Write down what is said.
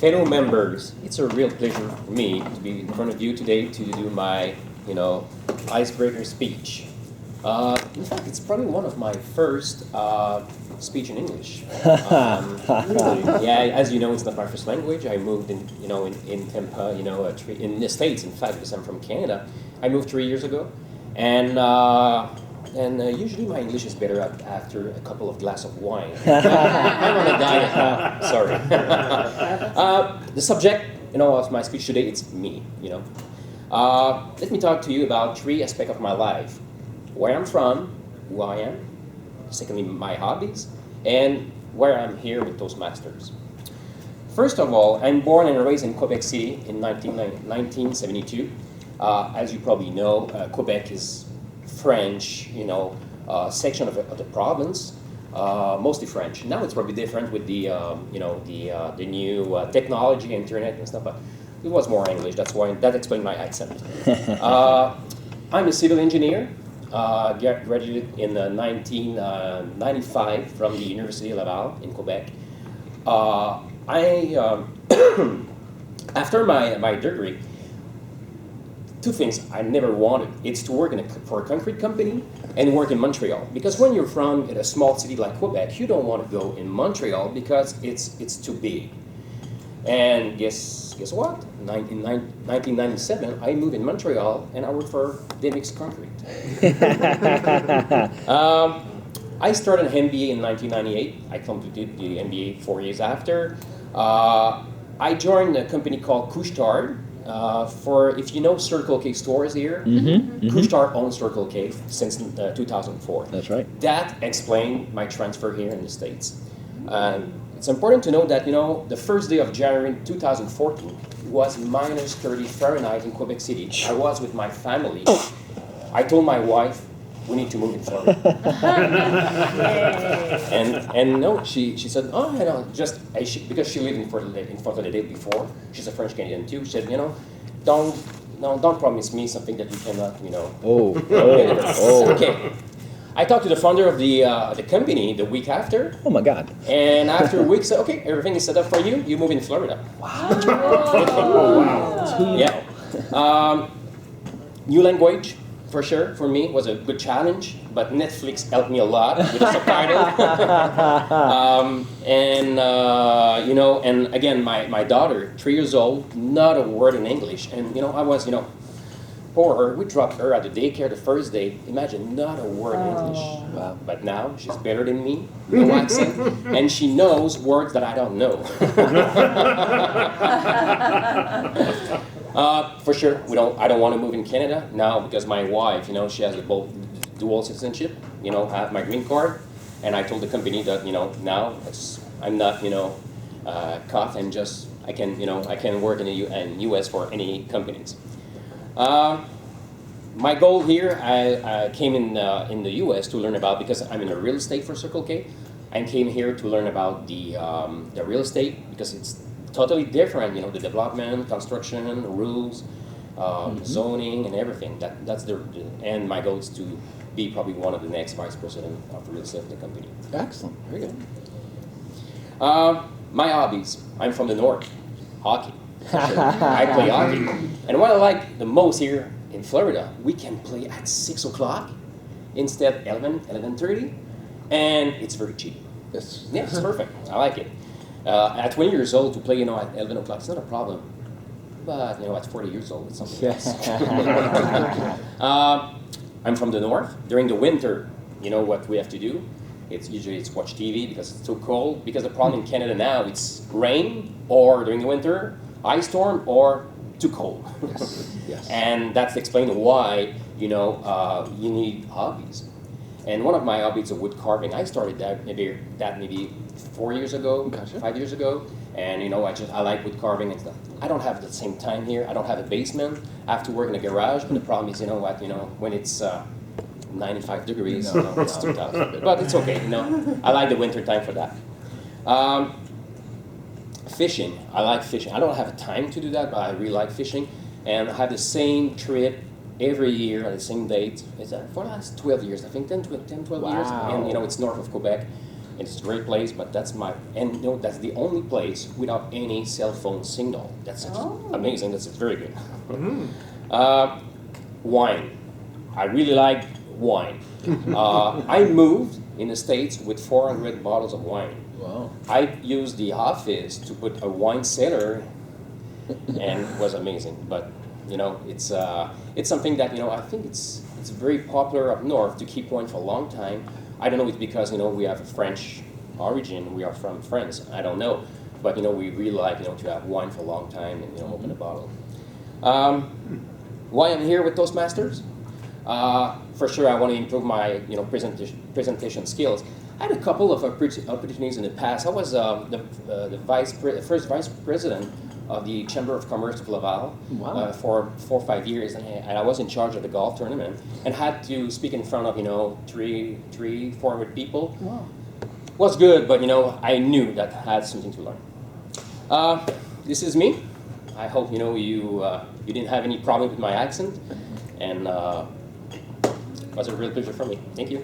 Fellow members, it's a real pleasure for me to be in front of you today to do my, icebreaker speech. In fact, it's probably one of my first speech in English. Yeah, as you know, it's not my first language. I moved in Tampa, in the States, in fact, because I'm from Canada. I moved 3 years ago, and usually my English is better after a couple of glasses of wine. I'm on a diet now. Sorry. The subject, of my speech today, it's me. Let me talk to you about 3 aspects of my life: where I'm from, who I am, secondly, my hobbies, and where I'm here with Toastmasters. First of all, I'm born and raised in Quebec City in 1972. As you probably know, Quebec is French, section of the province, mostly French. Now it's probably different with the new technology, internet and stuff, but it was more English. That explains my accent. I'm a civil engineer. Graduated in 1995 from the University of Laval in Quebec. After my degree, 2 things I never wanted. It's to work for a concrete company and work in Montreal. Because when you're from a small city like Quebec, you don't want to go in Montreal because it's too big. And guess what? In 1997, I moved in Montreal and I worked for Demix Concrete. I started an MBA in 1998. I completed the MBA 4 years after. I joined a company called Couche-Tard. If you know Circle K stores here, Couche-Tard owns Circle K since 2004. That's right. That explained my transfer here in the States. It's important to know that, the first day of January 2014 was minus 30 Fahrenheit in Quebec City. I was with my family. I told my wife, we need to move in Florida. and no, she said, oh, because she lived in Fort Lauderdale before. She's a French Canadian too. She said, don't promise me something that you cannot, Okay. I talked to the founder of the company the week after. Oh my God! And after a week, said, "Okay, everything is set up for you. You move in Florida." Wow! Wow! Yeah. New language, for sure, for me was a good challenge. But Netflix helped me a lot with the subtitle. And again, my daughter, 3 years old, not a word in English, and I was, poor her. We dropped her at the daycare the first day. Imagine, not a word in English. Wow. But now she's better than me, no accent, and she knows words that I don't know. For sure, I don't want to move in Canada now because my wife, she has a dual citizenship. I have my green card, and I told the company that now I'm not caught and just I can work in the U.S. for any companies. My goal here, I came in the U.S. to learn about, because I'm in a real estate for Circle K. I came here to learn about the real estate because it's totally different. The development, construction, rules, zoning, and everything. And my goal is to be probably one of the next vice president of real estate in the company. Excellent. Very good. My hobbies. I'm from the north. Hockey. Sure. I play hockey. And what I like the most here in Florida, we can play at 6 o'clock instead of 11:30, and it's very cheap. Yes. Yeah, it's perfect. I like it. At 20 years old, to play, at 11 o'clock, it's not a problem. But, at 40 years old, it's something else. I'm from the north. During the winter, what we have to do? It's watch TV because it's too cold. Because the problem in Canada now, it's rain, or during the winter, ice storm, or too cold. Yes. Yes. And that's explained why, you need hobbies. And one of my hobbies is wood carving. I started that maybe 4 years ago, Gotcha. 5 years ago. And, I like wood carving and stuff. I don't have the same time here. I don't have a basement. I have to work in a garage. But the problem is, when it's 95 degrees, it's too tough. But it's okay, I like the winter time for that. Fishing. I like fishing. I don't have time to do that, but I really like fishing. And I have the same trip every year on the same date. It's for the last 12 years, I think, 10, 12 years. Wow. And, it's north of Quebec. It's a great place, but that's that's the only place without any cell phone signal. That's amazing. That's very good. Wine. I really like wine. I moved in the States with 400 bottles of wine. Wow. I used the office to put a wine cellar, and it was amazing. But it's something that I think it's very popular up north to keep wine for a long time. I don't know. It's because we have a French origin. We are from France. I don't know, but we really like to have wine for a long time and open a bottle. Why I'm here with Toastmasters? For sure, I want to improve my presentation skills. I had a couple of opportunities in the past. I was the first vice president of the Chamber of Commerce of Laval for 4 or 5 years, and I was in charge of the golf tournament and had to speak in front of 400 people. Wow. Was good, but I knew that I had something to learn. This is me. I hope you didn't have any problem with my accent, and it was a real pleasure for me. Thank you.